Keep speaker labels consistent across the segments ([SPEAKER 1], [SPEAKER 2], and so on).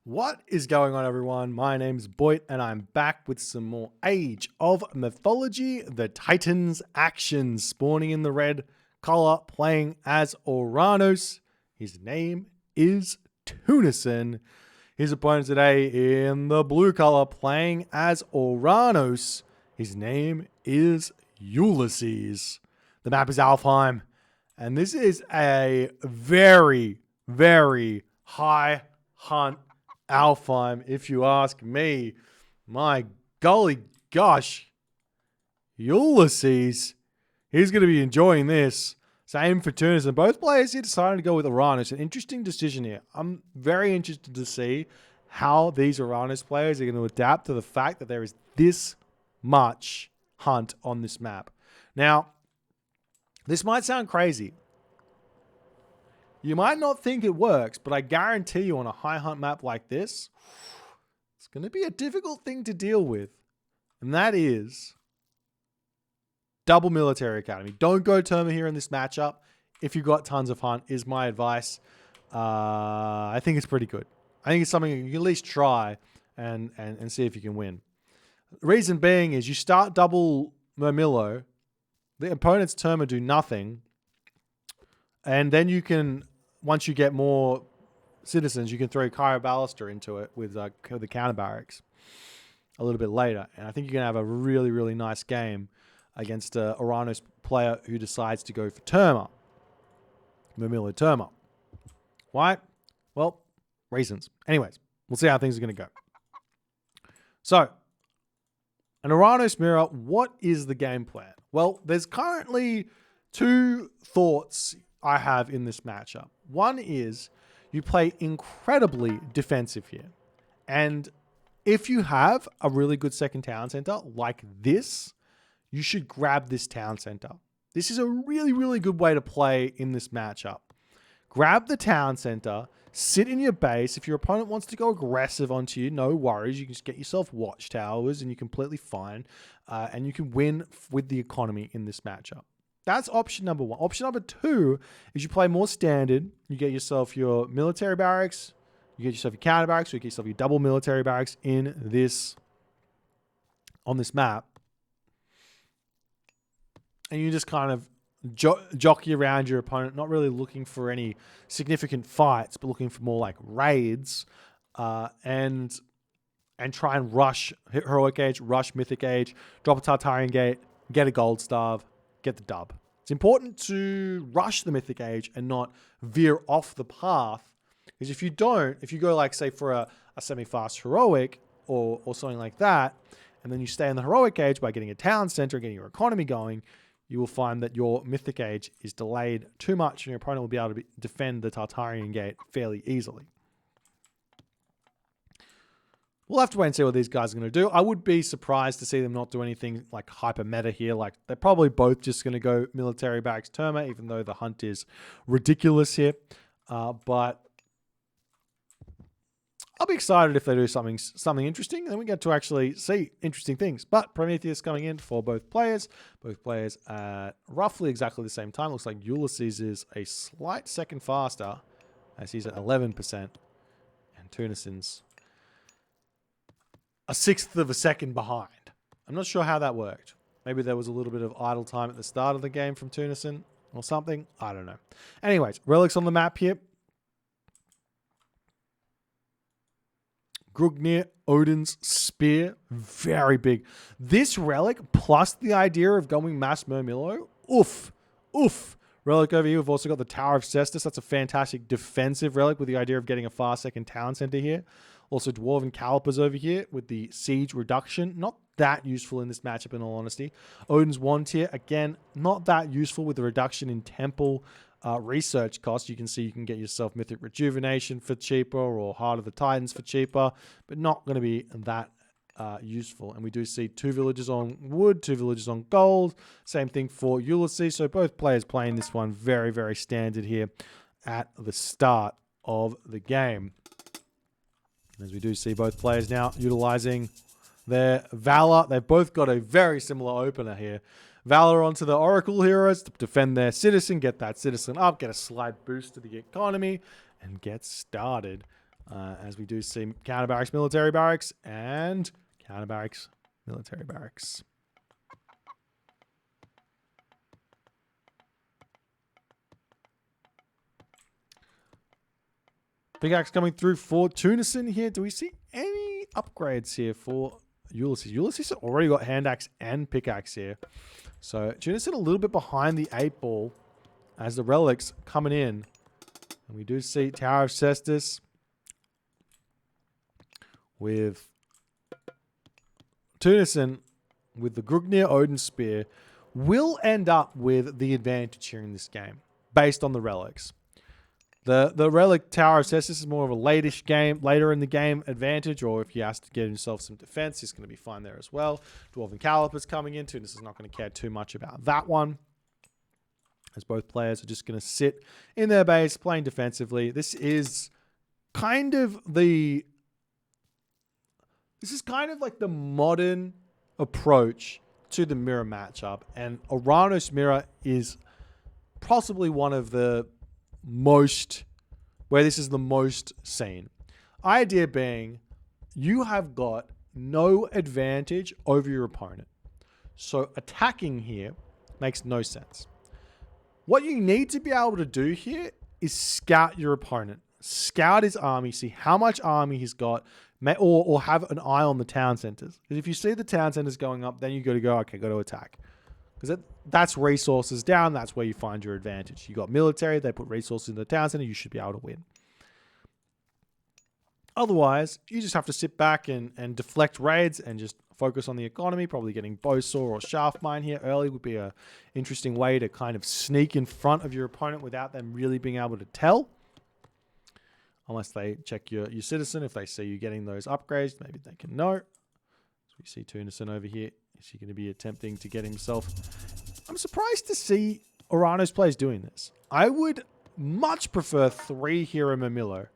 [SPEAKER 1] What is going on, everyone? My name's Boit, and I'm back with some more Age of Mythology, the Titans action, spawning in the red color, playing as Oranos. His name is Tunison. His opponent today in the blue color, playing as Oranos. His name is Ulysses. The map is Alfheim, and this is a very, very high hunt Alfheim, if you ask me. My golly gosh. Ulysses, he's going to be enjoying this. Same for Tunison. Both players here decided to go with Oranos. An interesting decision here. I'm very interested to see how these Oranos players are going to adapt to the fact that there is this much hunt on this map. Now, this might sound crazy. You might not think it works, but I guarantee you on a high hunt map like this, it's going to be a difficult thing to deal with. And that is double military academy. Don't go Terma here in this matchup. If you've got tons of hunt, is my advice. I think it's pretty good. I think it's something you can at least try and see if you can win. The reason being is you start double Mermillo, the opponent's Terma do nothing, and then you can, once you get more citizens, you can throw Cairo Ballaster into it with the counter barracks a little bit later. And I think you're going to have a really, really nice game against a Oranos player who decides to go for Terma. Mermillo Terma. Why? Well, reasons. Anyways, we'll see how things are going to go. So, an Oranos mirror, what is the game plan? Well, there's currently two thoughts I have in this matchup. One is you play incredibly defensive here. And if you have a really good second town center like this, you should grab this town center. This is a really, really good way to play in this matchup. Grab the town center, sit in your base. If your opponent wants to go aggressive onto you, no worries. You can just get yourself watchtowers and you're completely fine. And you can win with the economy in this matchup. That's option number one. Option number two is you play more standard. You get yourself your military barracks. You get yourself your counter barracks. Or you get yourself your double military barracks in this, on this map. And you just kind of jockey around your opponent, not really looking for any significant fights, but looking for more like raids, and try and rush Heroic Age, rush Mythic Age, drop a Tartarian Gate, get a Gold Starve, get the dub. It's important to rush the Mythic Age and not veer off the path, because if you don't, if you go like, say, for a semi-fast Heroic or something like that, and then you stay in the Heroic Age by getting a town center, getting your economy going, you will find that your Mythic Age is delayed too much and your opponent will be able to defend the Tartarian Gate fairly easily. We'll have to wait and see what these guys are going to do. I would be surprised to see them not do anything like hyper meta here. Like, they're probably both just going to go military barracks Terma, even though the hunt is ridiculous here. But I'll be excited if they do something interesting, and then we get to actually see interesting things. But Prometheus coming in for both players at roughly exactly the same time. Looks like Ulysses is a slight second faster, as he's at 11%, and Tunison's a sixth of a second behind. I'm not sure how that worked. Maybe there was a little bit of idle time at the start of the game from Tunison or something. I don't know. Anyways, relics on the map here. Grugnir, Odin's Spear, very big. This relic, plus the idea of going Mass Mermillo, oof. Relic over here, we've also got the Tower of Cestus. That's a fantastic defensive relic with the idea of getting a fast second town center here. Also Dwarven Calipers over here with the siege reduction. Not that useful in this matchup, in all honesty. Odin's Wand here, again, not that useful with the reduction in temple research cost. You can see you can get yourself Mythic Rejuvenation for cheaper or Heart of the Titans for cheaper, but not going to be that useful. And we do see 2 villages on wood, 2 villages on gold. Same thing for Ulysses. So both players playing this one very, very standard here at the start of the game. As we do see both players now utilizing their Valor. They've both got a very similar opener here. Valor onto the Oracle heroes to defend their citizen, get that citizen up, get a slight boost to the economy, and get started. as we do see counter barracks, military barracks, and counter barracks, military barracks. Pickaxe coming through for Tunison here. Do we see any upgrades here for Ulysses? Ulysses has already got hand axe and pickaxe here. So Tunison a little bit behind the 8-ball as the relics coming in. And we do see Tower of Cestus with Tunison with the Grugnir Odin Spear will end up with the advantage here in this game based on the relics. The relic Tower of Cestus is more of a later in the game advantage, or if he has to get himself some defense, he's going to be fine there as well. Dwarven Calipers coming in. Tunis is not going to care too much about that one, as both players are just going to sit in their base playing defensively. This is kind of like the modern approach to the mirror matchup, and Oranos mirror is possibly one of the where this is the most seen. Idea being, you have got no advantage over your opponent. So attacking here makes no sense. What you need to be able to do here is scout your opponent. Scout his army, see how much army he's got, or have an eye on the town centers. Because if you see the town centers going up, then you got to go, okay, go to attack. Because that's resources down. That's where you find your advantage. You got military. They put resources in the town center. You should be able to win. Otherwise, you just have to sit back and deflect raids and just focus on the economy. Probably getting bowsaw or shaft mine here early would be an interesting way to kind of sneak in front of your opponent without them really being able to tell. Unless they check your citizen. If they see you getting those upgrades, maybe they can know. So we see Tunison over here. Is he going to be attempting to get himself... I'm surprised to see Oranos players doing this. I would much prefer 3 Hero Mamilo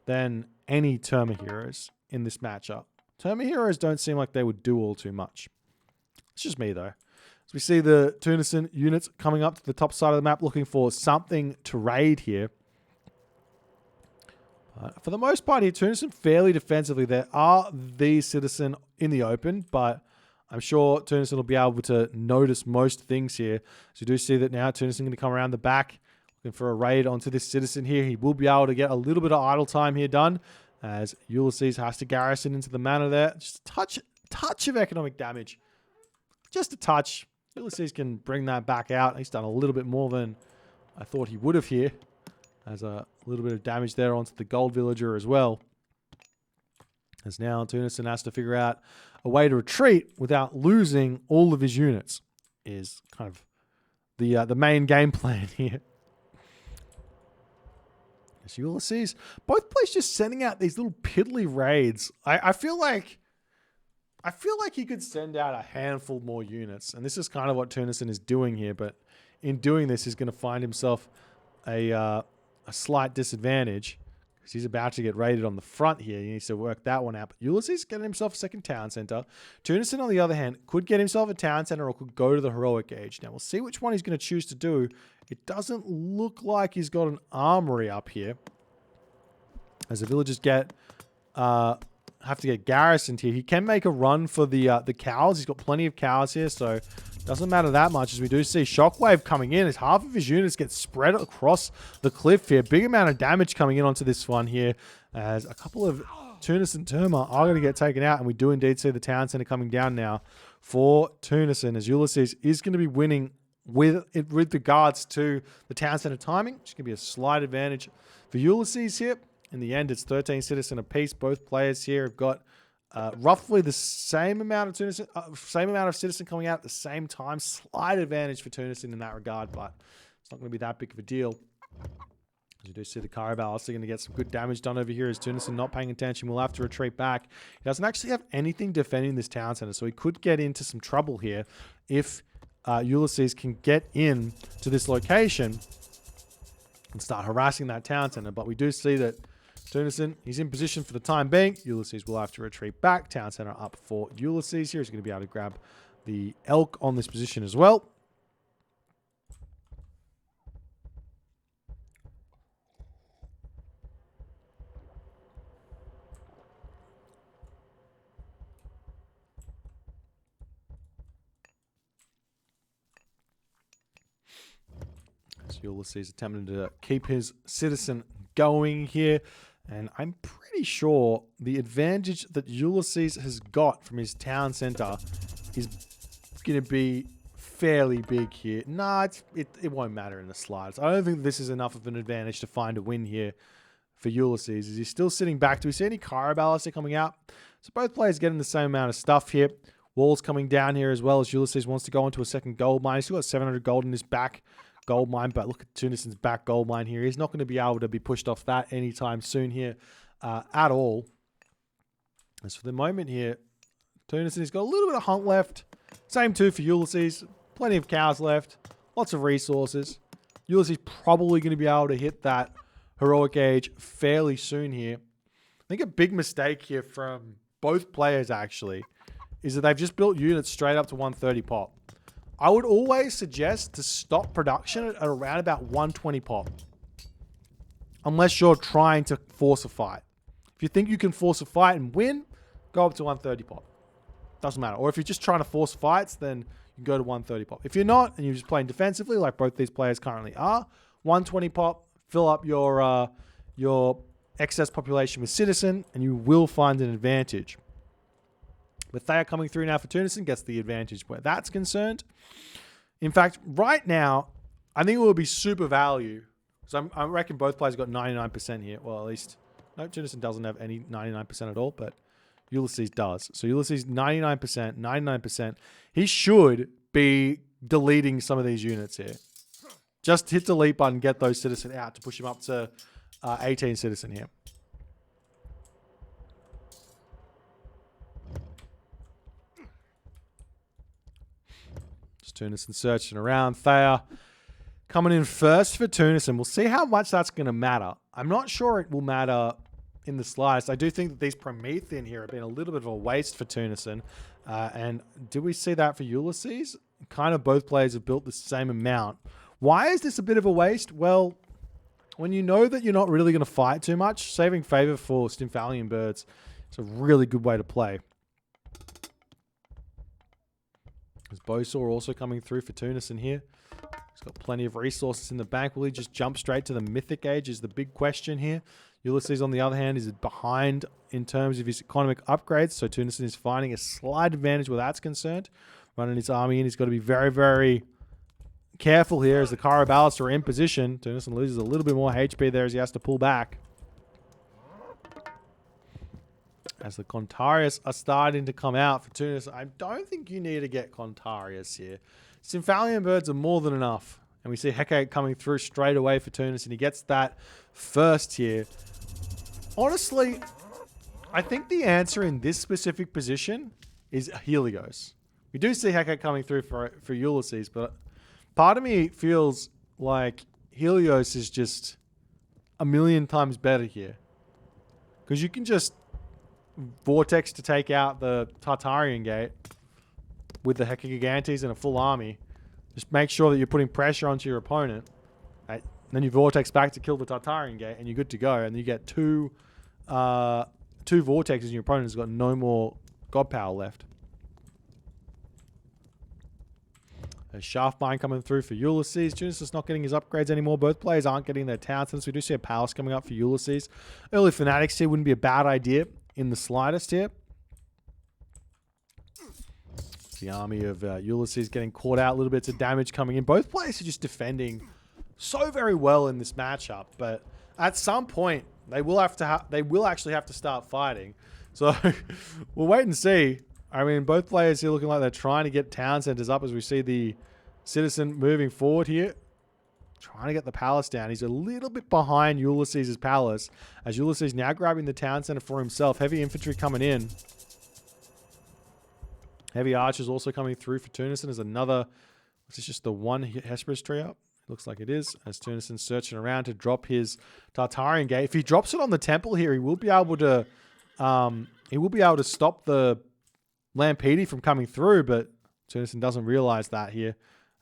[SPEAKER 1] than any Terma heroes in this matchup. Terma heroes don't seem like they would do all too much. It's just me, though. So we see the Tunison units coming up to the top side of the map looking for something to raid here. For the most part here, Tunison fairly defensively. There are these citizen in the open, but I'm sure Tunison will be able to notice most things here. So you do see that now Tunison going to come around the back, looking for a raid onto this citizen here. He will be able to get a little bit of idle time here done, as Ulysses has to garrison into the manor there. Just a touch of economic damage. Just a touch. Ulysses can bring that back out. He's done a little bit more than I thought he would have here. As a little bit of damage there onto the gold villager as well. As now Tunison has to figure out a way to retreat without losing all of his units, is kind of the main game plan here. As Ulysses, both players just sending out these little piddly raids. I feel like he could send out a handful more units, and this is kind of what Tunison is doing here. But in doing this, he's going to find himself a slight disadvantage. He's about to get raided on the front here. He needs to work that one out. But Ulysses getting himself a second town center. Tunison, on the other hand, could get himself a town center or could go to the heroic age. Now, we'll see which one he's going to choose to do. It doesn't look like he's got an armory up here, as the villagers have to get garrisoned here. He can make a run for the cows. He's got plenty of cows here, so doesn't matter that much, as we do see Shockwave coming in as half of his units get spread across the cliff here. Big amount of damage coming in onto this one here, as a couple of Tunison Terma are going to get taken out, and we do indeed see the town center coming down now for Tunison, as Ulysses is going to be winning with regards to the town center timing, which can be a slight advantage for Ulysses here. In the end, it's 13 citizen apiece. Both players here have got roughly the same amount of citizen coming out at the same time. Slight advantage for Tunison in that regard, but it's not going to be that big of a deal. As you do see the Caravel also going to get some good damage done over here, as Tunison not paying attention. We'll have to retreat back. He doesn't actually have anything defending this town center, so he could get into some trouble here if Ulysses can get in to this location and start harassing that town center. But we do see that Tunison, he's in position for the time being. Ulysses will have to retreat back. Town center up for Ulysses here. He's going to be able to grab the elk on this position as well. Ulysses attempting to keep his citizen going here. And I'm pretty sure the advantage that Ulysses has got from his town center is going to be fairly big here. Nah, it won't matter in the slides. I don't think this is enough of an advantage to find a win here for Ulysses. Is he still sitting back? Do we see any Caraballister coming out? So both players getting the same amount of stuff here. Walls coming down here as well as Ulysses wants to go into a second gold mine. He's still got 700 gold in his back gold mine, but look at Tunison's back gold mine here. He's not going to be able to be pushed off that anytime soon here at all. As for the moment here, Tunison has got a little bit of hunt left. Same too for Ulysses. Plenty of cows left. Lots of resources. Ulysses probably going to be able to hit that heroic age fairly soon here. I think a big mistake here from both players actually is that they've just built units straight up to 130 pop. I would always suggest to stop production at around about 120 pop. Unless you're trying to force a fight. If you think you can force a fight and win, go up to 130 pop. Doesn't matter. Or if you're just trying to force fights, then you can go to 130 pop. If you're not, and you're just playing defensively, like both these players currently are, 120 pop, fill up your excess population with citizen, and you will find an advantage. But they are coming through now for Tunison, gets the advantage where that's concerned. In fact, right now, I think it will be super value. So I reckon both players got 99% here. Well, at least, no, Tunison doesn't have any 99% at all, but Ulysses does. So Ulysses 99%, 99%. He should be deleting some of these units here. Just hit the delete button, get those citizen out to push him up to 18 citizen here. Just Tunison searching around. Thea coming in first for Tunison. We'll see how much that's going to matter. I'm not sure it will matter in the slightest. I do think that these Promethean here have been a little bit of a waste for Tunison. And do we see that for Ulysses? Kind of both players have built the same amount. Why is this a bit of a waste? Well, when you know that you're not really going to fight too much, saving favor for Stymphalian birds is a really good way to play. There's Bosaur also coming through for Tunison here. He's got plenty of resources in the bank. Will he just jump straight to the Mythic Age is the big question here. Ulysses, on the other hand, is behind in terms of his economic upgrades. So Tunison is finding a slight advantage where that's concerned. Running his army in, he's got to be very, very careful here as the Caraballister are in position. Tunison loses a little bit more HP there as he has to pull back. As the Contarius are starting to come out for Tunison, I don't think you need to get Contarius here. Stymphalian birds are more than enough. And we see Hecate coming through straight away for Tunison. He gets that first here. Honestly, I think the answer in this specific position is Helios. We do see Hecate coming through for Ulysses, but part of me feels like Helios is just a million times better here. Because you can just Vortex to take out the Tartarian gate with the Hecagigantes and a full army. Just make sure that you're putting pressure onto your opponent. Right? Then you Vortex back to kill the Tartarian gate and you're good to go. And then you get two Vortexes and your opponent has got no more God power left. A Shaft Mine coming through for Ulysses. Tunison's not getting his upgrades anymore. Both players aren't getting their town centers. We do see a Palace coming up for Ulysses. Early Fanatics here wouldn't be a bad idea in the slightest here. It's the army of Ulysses getting caught out. Little bits of damage coming in. Both players are just defending so very well in this matchup. But at some point, they will actually have to start fighting. So we'll wait and see. I mean, both players here looking like they're trying to get town centers up as we see the citizen moving forward here. Trying to get the palace down. He's a little bit behind Ulysses' palace as Ulysses now grabbing the town center for himself. Heavy infantry coming in. Heavy archers also coming through for Tunison. There's another, is this just the one Hesperus tree up? Looks like it is, as Tunison's searching around to drop his Tartarian gate. If he drops it on the temple here, he will be able to stop the Lampede from coming through, but Tunison doesn't realize that here,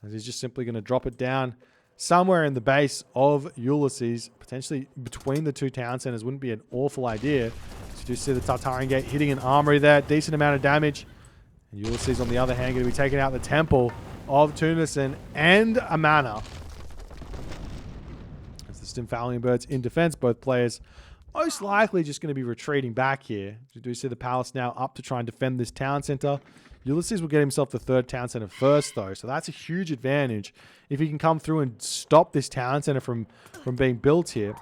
[SPEAKER 1] as he's just simply going to drop it down somewhere in the base of Ulysses, potentially between the two town centers. Wouldn't be an awful idea. So you do see the Tartarian gate hitting an armory there, decent amount of damage. And Ulysses, on the other hand, going to be taking out the temple of Tunison and a mana. Stymphalian birds in defense. Both players most likely just going to be retreating back here. We do see the palace now up to try and defend this town center. Ulysses will get himself the third town center first, though, so that's a huge advantage if he can come through and stop this town center from being built here.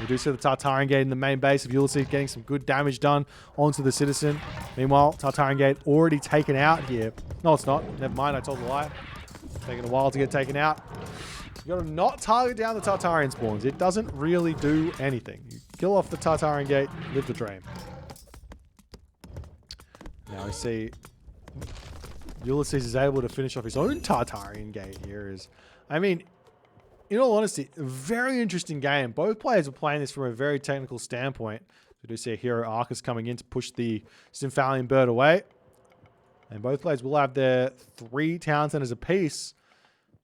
[SPEAKER 1] We do see the Tartarian gate in the main base of Ulysses getting some good damage done onto the citizen. Meanwhile, Tartarian gate already taken out here. No, it's not. Never mind, I told a lie. Taking a while to get taken out. You gotta not target down the Tartarian spawns. It doesn't really do anything. You kill off the Tartarian gate, live the dream. Now we see Ulysses is able to finish off his own Tartarian gate here. I mean, in all honesty, a very interesting game. Both players are playing this from a very technical standpoint. We do see a hero Arcus coming in to push the Stymphalian bird away. And both players will have their 3 town centers apiece.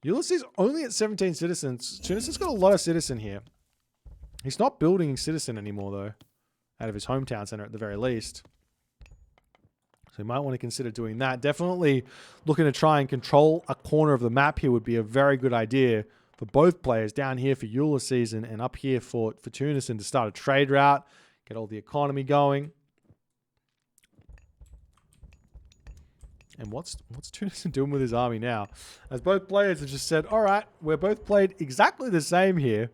[SPEAKER 1] Ulysses only at 17 citizens. Tunison's got a lot of citizen here. He's not building citizen anymore, though, out of his hometown center at the very least. So you might want to consider doing that. Definitely looking to try and control a corner of the map here would be a very good idea for both players. Down here for Ulysses and up here for Tunison to start a trade route, get all the economy going. And what's Tunison doing with his army now? As both players have just said, all right, we're both played exactly the same here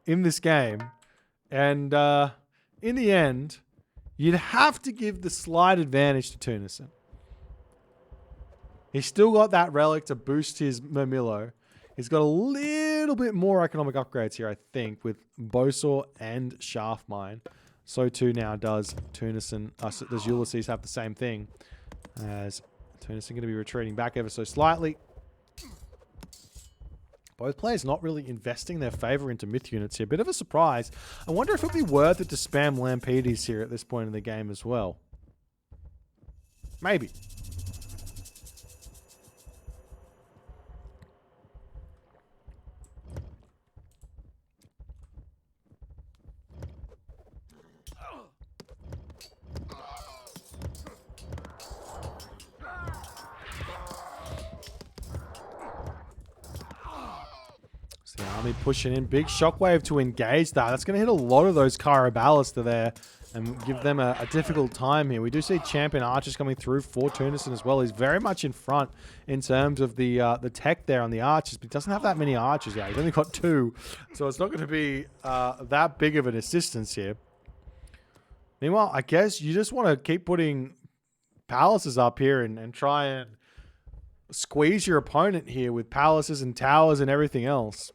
[SPEAKER 1] in this game. And in the end, you'd have to give the slight advantage to Tunison. He's still got that relic to boost his Murmillo. He's got a little bit more economic upgrades here, I think, with Bosaw and Shaft Mine. So too now does Tunison. Does Ulysses have the same thing? As Tunison going to be retreating back ever so slightly. Both players not really investing their favor into myth units here. Bit of a surprise. I wonder if it would be worth it to spam Lampedes here at this point in the game as well. Maybe. The army pushing in. Big shockwave to engage that. That's going to hit a lot of those Caraballists there and give them a difficult time here. We do see champion archers coming through for Tunison as well. He's very much in front in terms of the tech there on the archers, but he doesn't have that many archers yet. He's only got 2, so it's not going to be that big of an assistance here. Meanwhile, I guess you just want to keep putting palaces up here and try and squeeze your opponent here with palaces and towers and everything else.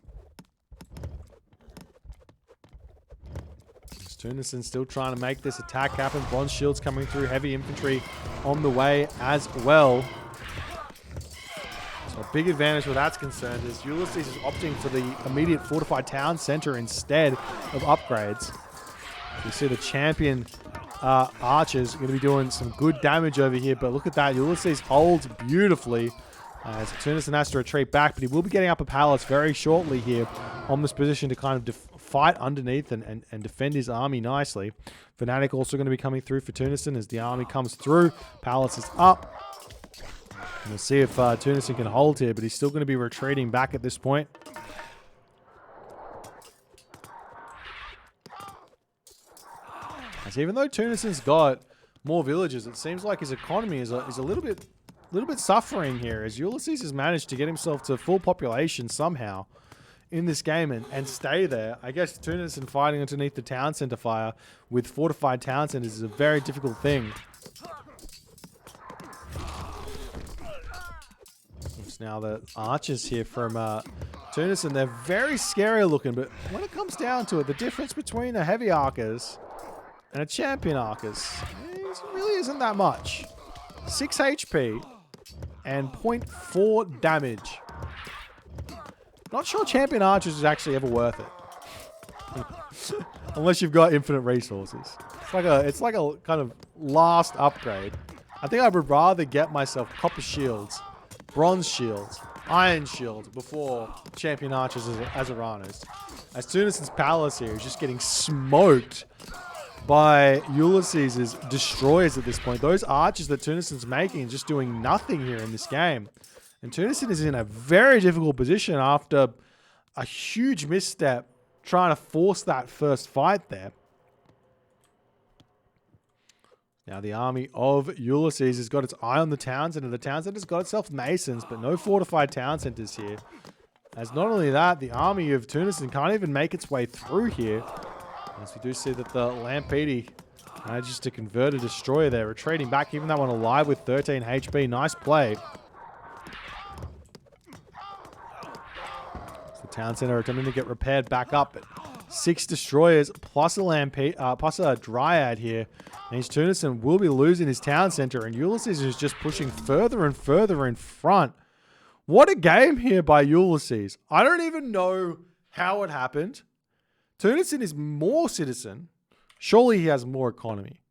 [SPEAKER 1] Tunison still trying to make this attack happen. Bronze shields coming through. Heavy infantry on the way as well. So a big advantage where that's concerned is Ulysses is opting for the immediate fortified town center instead of upgrades. You see the champion archers are going to be doing some good damage over here, but look at that. Ulysses holds beautifully as Tunison has to retreat back, but he will be getting up a palace very shortly here on this position to kind of fight underneath and defend his army nicely. Fnatic also going to be coming through for Tunison as the army comes through. Palace is up. And we'll see if Tunison can hold here, but he's still going to be retreating back at this point. As even though Tunison's got more villages, it seems like his economy is a little bit suffering here, as Ulysses has managed to get himself to full population somehow in this game and stay there. I guess Tunison fighting underneath the town center fire with fortified town centers is a very difficult thing. It's now the archers here from Tunison. They're very scary looking, but when it comes down to it, the difference between a heavy archers and a champion archers really isn't that much. 6 HP and 0.4 damage. Not sure champion archers is actually ever worth it. Unless you've got infinite resources. It's like a kind of last upgrade. I think I would rather get myself copper shields, bronze shields, iron shields before champion archers as Oranos. As Tunison's palace here is just getting smoked by Ulysses' destroyers at this point. Those archers that Tunison's making are just doing nothing here in this game. And Tunison is in a very difficult position after a huge misstep trying to force that first fight there. Now the army of Ulysses has got its eye on the town center. The town center's got itself masons, but no fortified town centers here. As not only that, the army of Tunison can't even make its way through here. As we do see that the Lampedi manages to convert a destroyer there, retreating back, keeping that one alive with 13 HP. Nice play. So the town center attempting to get repaired back up, but 6 destroyers plus a Dryad here means Tunison will be losing his town center, and Ulysses is just pushing further and further in front. What a game here by Ulysses. I don't even know how it happened. Tunison is more citizen. Surely he has more economy.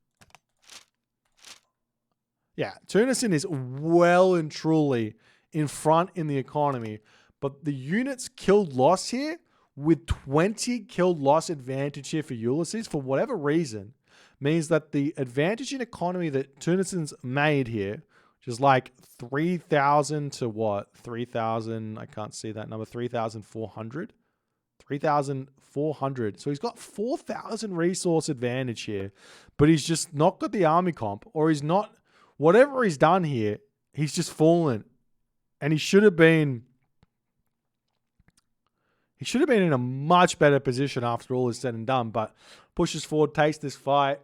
[SPEAKER 1] Yeah, Tunison is well and truly in front in the economy, but the units killed loss here, with 20 killed loss advantage here for Ulysses, for whatever reason, means that the advantage in economy that Tunison's made here, which is like 3,000 to what? 3,000, I can't see that number, 3,400? 3,400. So he's got 4,000 resource advantage here, but he's just not got the army comp, or he's not, whatever he's done here, he's just fallen. And he should have been in a much better position after all is said and done, but pushes forward, takes this fight,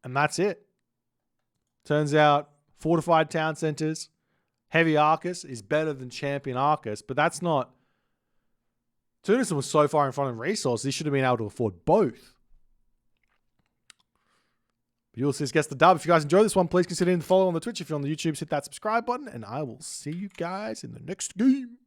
[SPEAKER 1] and that's it. Turns out fortified town centers, heavy Arcus is better than champion Arcus, but that's not... Tunison was so far in front of resources, he should have been able to afford both. Ulysses gets the dub. If you guys enjoy this one, please consider hitting the follow on the Twitch. If you're on the YouTube, hit that subscribe button, and I will see you guys in the next game.